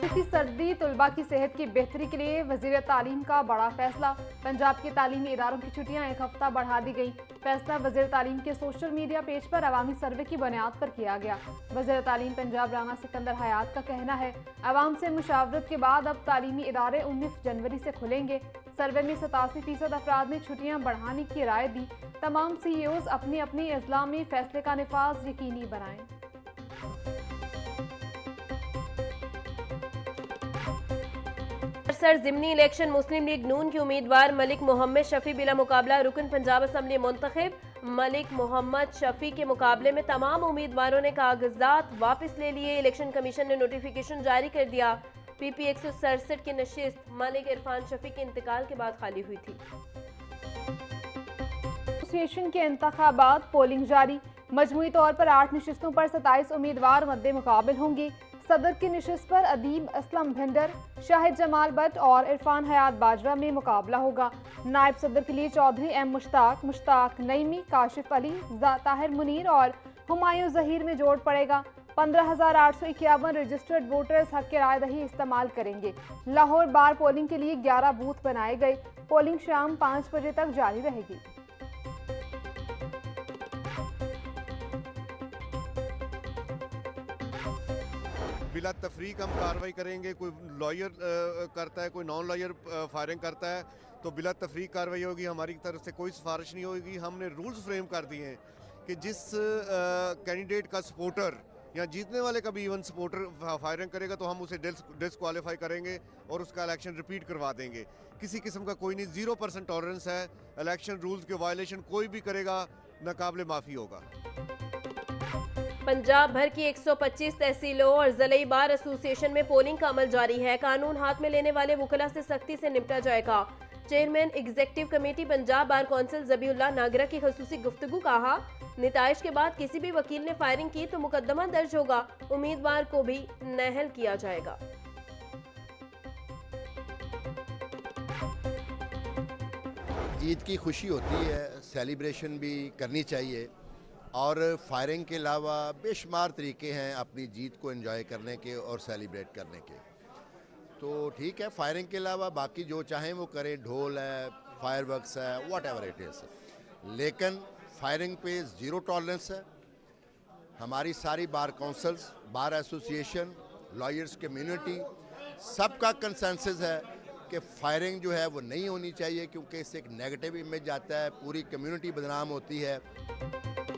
की सर्दी तलबा की सेहत की बेहतरी के लिए वजीर तालीम का बड़ा फैसला। पंजाब के तालीमी इदारों की छुट्टियां 1 हफ्ता बढ़ा दी गई। फैसला वजीर तालीम के सोशल मीडिया पेज पर अवामी सर्वे की बुनियाद पर किया गया। वजीर तालीम पंजाब राना सिकंदर हयात का कहना है, अवाम से मुशावरत के बाद अब तालीमी इदारे 19 जनवरी से खुलेंगे। सर्वे में 87% अफराद ने छुट्टियां बढ़ाने की राय दी। तमाम CEOs अपने अपने अजला में फैसले का निफाज यकीनी बनाएं। सर ज़िमनी इलेक्शन मुस्लिम लीग नून की उम्मीदवार मलिक मोहम्मद शफी बिला मुकाबला रुकन पंजाब असम्बली मुंतखब। मलिक मोहम्मद शफी के मुकाबले में तमाम उम्मीदवारों ने कागजात वापस ले लिए। इलेक्शन कमीशन ने नोटिफिकेशन जारी कर दिया। PP 167 की नशिस्त मलिक इरफान शफी के इंतकाल के बाद खाली हुई थी। एसोसिएशन के इंतखाबात पोलिंग जारी। मजमूई तौर पर 8 नशिस्तों पर 27 उम्मीदवार मद्दे मुकाबिल होंगे। सदर की नशिस्त पर अदीब असलम भिंडर, शाहिद जमाल बट और इरफान हयात बाजवा में मुकाबला होगा। नायब सदर के लिए चौधरी M मुश्ताक, मुश्ताक नईमी, काशिफ अली, ताहिर मुनीर और हुमायूं जहीर में जोड़ पड़ेगा। 15,851 रजिस्टर्ड वोटर्स हक के राय दही इस्तेमाल करेंगे। लाहौर बार पोलिंग के लिए 11 बूथ बनाए गए। पोलिंग शाम 5 बजे तक जारी रहेगी। बिला तफरीक हम कार्रवाई करेंगे। कोई लॉयर करता है, कोई नॉन लॉयर फायरिंग करता है तो बिला तफरीक कार्रवाई होगी। हमारी तरफ से कोई सिफारिश नहीं होगी। हमने रूल्स फ्रेम कर दिए हैं कि जिस कैंडिडेट का सपोर्टर या जीतने वाले का भी इवन सपोर्टर फायरिंग करेगा तो हम उसे डिस्क्वालीफाई करेंगे और उसका इलेक्शन रिपीट करवा देंगे। किसी किस्म का कोई नहीं, 0% टॉलरेंस है। इलेक्शन रूल्स के वायलेशन कोई भी करेगा नाकाबिले माफ़ी होगा। पंजाब भर की 125 तहसीलों और ज़िले बार एसोसिएशन में पोलिंग का अमल जारी है। कानून हाथ में लेने वाले वुकला से सख्ती से निपटा जाएगा। Chairman executive committee Punjab bar council Zabiullah Nagra की खसूसी गुफ्तगू कहा, निताइश के बाद किसी भी वकील ने फायरिंग की तो मुकदमा दर्ज होगा। उम्मीदवार को भी नहल किया जाएगा। जीत की खुशी होती है, सेलिब्रेशन भी करनी चाहिए और फायरिंग के अलावा बेशुमार तरीके हैं अपनी जीत को एंजॉय करने के और सेलिब्रेट करने के। तो ठीक है, फायरिंग के अलावा बाकी जो चाहें वो करें, ढोल है, फायरवर्क्स है, व्हाटएवर इट इज़, लेकिन फायरिंग पे ज़ीरो टॉलरेंस है। हमारी सारी बार councils, bar association, lawyers community, सबका कंसेंसस है कि फायरिंग जो है वो नहीं होनी चाहिए, क्योंकि इससे एक नेगेटिव इमेज आता है, पूरी कम्युनिटी बदनाम होती है।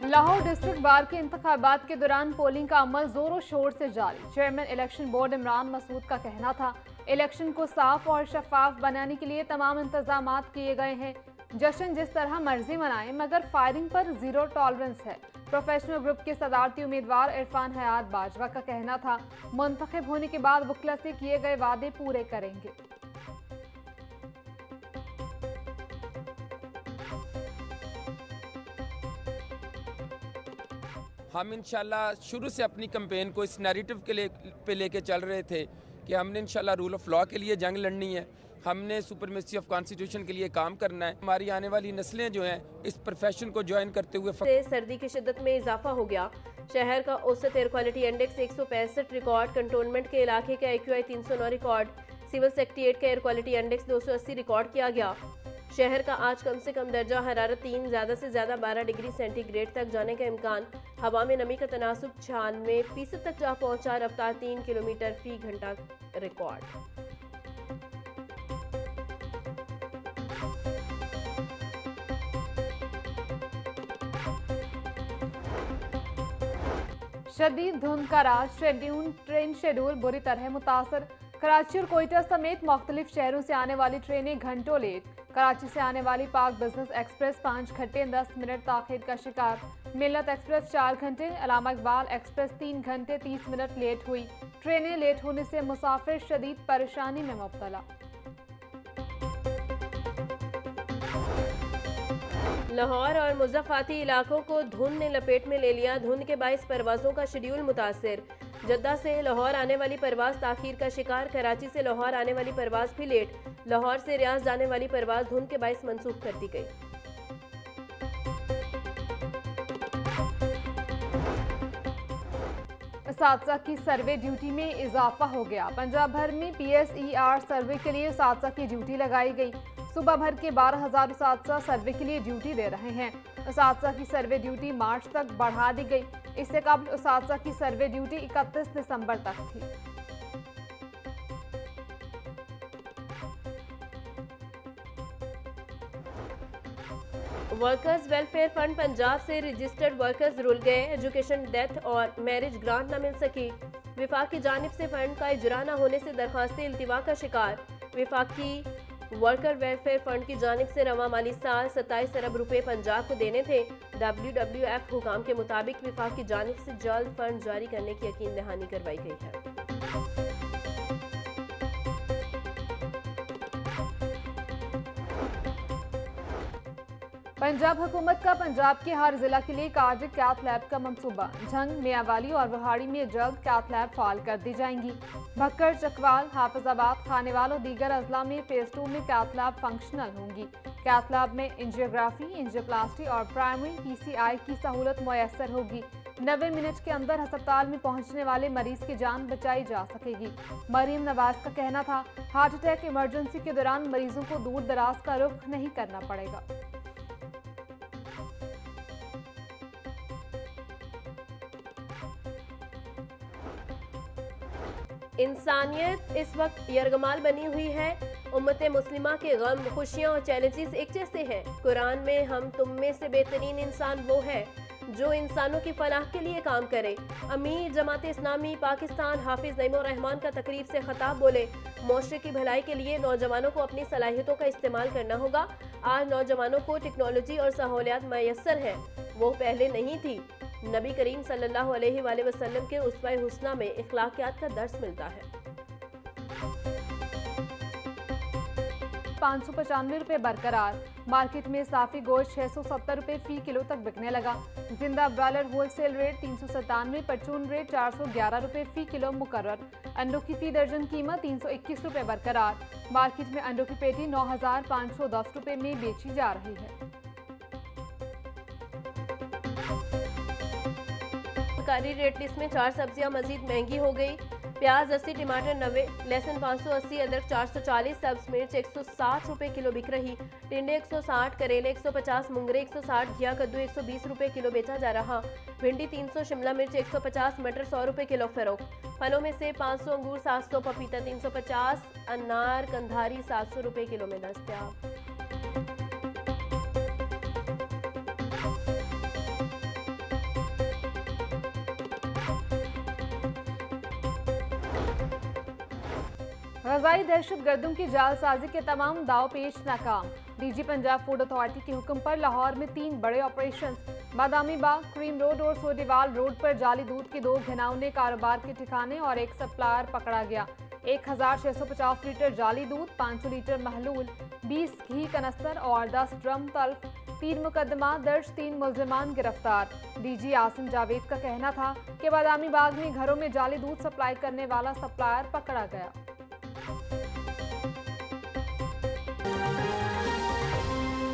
लाहौर डिस्ट्रिक्ट बार के इंतखाबात के दौरान पोलिंग का अमल जोरों शोर से जारी। Chairman election board Imran Masood का कहना था, इलेक्शन को साफ और शफाफ बनाने के लिए तमाम इंतजाम किए गए हैं। जश्न जिस तरह मर्जी मनाएं, मगर फायरिंग पर ज़ीरो टॉलरेंस है। प्रोफेशनल ग्रुप के सदारती उम्मीदवार इरफान हयात बाजवा का कहना था, मुंतखब होने के बाद वुकला से किए गए वादे पूरे करेंगे। हम इंशाल्लाह शुरू से अपनी कैंपेन को इस नैरेटिव के पे लेके चल रहे थे कि हमने इंशाल्लाह रूल ऑफ लॉ के लिए जंग लड़नी है, हमने सुपरमेसी ऑफ कॉन्स्टिट्यूशन के लिए काम करना है। हमारी आने वाली नस्लें जो हैं इस प्रोफेशन को ज्वाइन करते हुए सर्दी की शिद्दत में इजाफा हो गया। शहर का औसत air quality index 165 record, cantonment के इलाके का AQI 309 रिकॉर्ड, सिविल सेक्रेटेरिएट का एयर क्वालिटी इंडेक्स 280 रिकॉर्ड किया गया। शहर का आज कम से कम दर्जा हरारत 3, ज़्यादा से ज़्यादा 12 डिग्री सेंटीग्रेड तक जाने का इम्कान। हवा में नमी का तनासुब 96% तक जा पहुंचा। रफ्तार 3 किलोमीटर फी घंटा रिकॉर्ड। शदीद धुंध का राज, ट्रेन शेड्यूल बुरी तरह मुतासर। कराची और कोयटा समेत मुख्तलिफ शहरों से आने वाली ट्रेनें घंटों लेट। कराची से आने वाली पाक बिजनेस एक्सप्रेस 5 घंटे 10 मिनट ताखीर का शिकार। मिल्लत एक्सप्रेस 4 घंटे, अलामा इकबाल एक्सप्रेस 3 घंटे 30 मिनट लेट हुई। ट्रेनें लेट होने से मुसाफिर शदीद परेशानी में मुब्तला। लाहौर और मुज़फ़्फ़राती इलाकों को धुंध ने लपेट में ले लिया। धुंध के बाइस परवाज़ों का शेड्यूल मुतासिर। जद्दा से लाहौर आने वाली परवाज़ ताख़ीर का शिकार। कराची से लाहौर आने वाली परवाज़ भी लेट। लाहौर से रियाज जाने वाली परवाज़ धुंध के बाइस मनसूख कर दी गई। उसात्जा की सर्वे ड्यूटी में इजाफा हो गया। पंजाब भर में PSER सर्वे के लिए उसात्जा की ड्यूटी लगाई गई। सुबह भर के 12,000 उसात्जा सर्वे के लिए ड्यूटी दे रहे हैं। उसात्जा की सर्वे ड्यूटी मार्च तक बढ़ा दी गई। इससे कबल उसात्जा की सर्वे ड्यूटी 31 दिसंबर तक थी। वर्कर्स वेलफेयर फंड पंजाब से रजिस्टर्ड वर्कर्स रुल गए। एजुकेशन, डेथ और मैरिज ग्रांट न मिल सकी। विफाक की जानिब से फंड का इजरा न होने से दरखास्तें इल्तिवा का शिकार। विफाकी वर्कर वेलफेयर फंड की जानिब से रवा माली साल 27 अरब रुपए पंजाब को देने थे। WWF हुकाम के मुताबिक विफाक की जानिब से जल्द फंड जारी करने की यकीन दहानी करवाई गई है। पंजाब हुकूमत का पंजाब के हर जिला के लिए कार्डिक कैथ लैब का मंसूबा। झंग, मियावाली और वहाड़ी में जल्द कैथ लैब फाल कर दी जाएंगी। भक्कर, चकवाल, हाफिजाबाद, खानेवाल और दीगर अजला में फेज 2 में कैथ लैब फंक्शनल होंगी। कैथ लैब में एंजियोग्राफी, एंजियोप्लास्टी और प्राइमरी PCI की सहूलत मुयसर होगी। 90 मिनट के अंदर अस्पताल में पहुंचने वाले मरीज की जान बचाई जा सकेगी। मरीम नवाज का कहना था, हार्ट अटैक इमरजेंसी के दौरान मरीजों को दूर दराज का रुख नहीं करना पड़ेगा। इंसानियत इस वक्त यरगमाल बनी हुई है। उम्मत मुस्लिमा के गम, खुशियाँ और चैलेंजेस एक जैसे हैं। कुरान में हम तुम में से बेहतरीन इंसान वो है जो इंसानों की फलाह के लिए काम करे। अमीर जमात इस्लामी पाकिस्तान हाफिज नईमुर रहमान का तकरीब से खिताब बोले, मुआशरे की भलाई के लिए नौजवानों को अपनी सलाहियतों का इस्तेमाल करना होगा। आज नौजवानों को टेक्नोलॉजी और सहूलियात मैसर है, वो पहले नहीं थी। नबी करीम सल्लल्लाहु अलैहि वसल्लम के उस्वा हुस्ना में इखलाकियात का दर्स मिलता है। 595 रुपए बरकरार। मार्केट में साफी गोश्त 670 रुपए फी किलो तक बिकने लगा। जिंदा ब्रॉयलर होलसेल रेट 397, परचून रेट 411 रुपए फी किलो मुकर्रर। अंडों की फी दर्जन कीमत 321 रुपए बरकरार। मार्केट में अंडों की पेटी 9,510 रुपए में बेची जा रही है। सरकारी रेट लिस्ट में 4 सब्जियां मजीद महंगी हो गई। प्याज 80, टमाटर 90, लहसुन 580, अदरक 440, सब्ज मिर्च 160 रुपए किलो बिक रही। टिंडे 160, करेले 150, मुंगरे 160, घिया कद्दू 120 रुपए किलो बेचा जा रहा। भिंडी 300, शिमला मिर्च 150, मटर 100 रुपए किलो फरोख्त। फलों में से 500 अंगूर 700, पपीता 350, अनार कंधारी 700 रुपए किलो में दस्तयाब। ग़ज़ाई दहशतगर्दों की जालसाजी के तमाम दाव पेश नाकाम। DG पंजाब फूड अथॉरिटी के हुक्म पर लाहौर में 3 बड़े operation. Badami Bagh, cream road और सोडीवाल रोड पर जाली दूध के 2 घिनौने कारोबार के ठिकाने और एक सप्लायर पकड़ा गया। 1650 लीटर जाली दूध, 500 लीटर महलूल, 20 घी कनस्तर और 10 ड्रम तल्फ। 3 मुकदमा दर्ज, 3 मुल्जिमान गिरफ्तार। DG आसिम जावेद का कहना था कि बादामी बाग में घरों में जाली दूध सप्लाई करने वाला सप्लायर पकड़ा गया।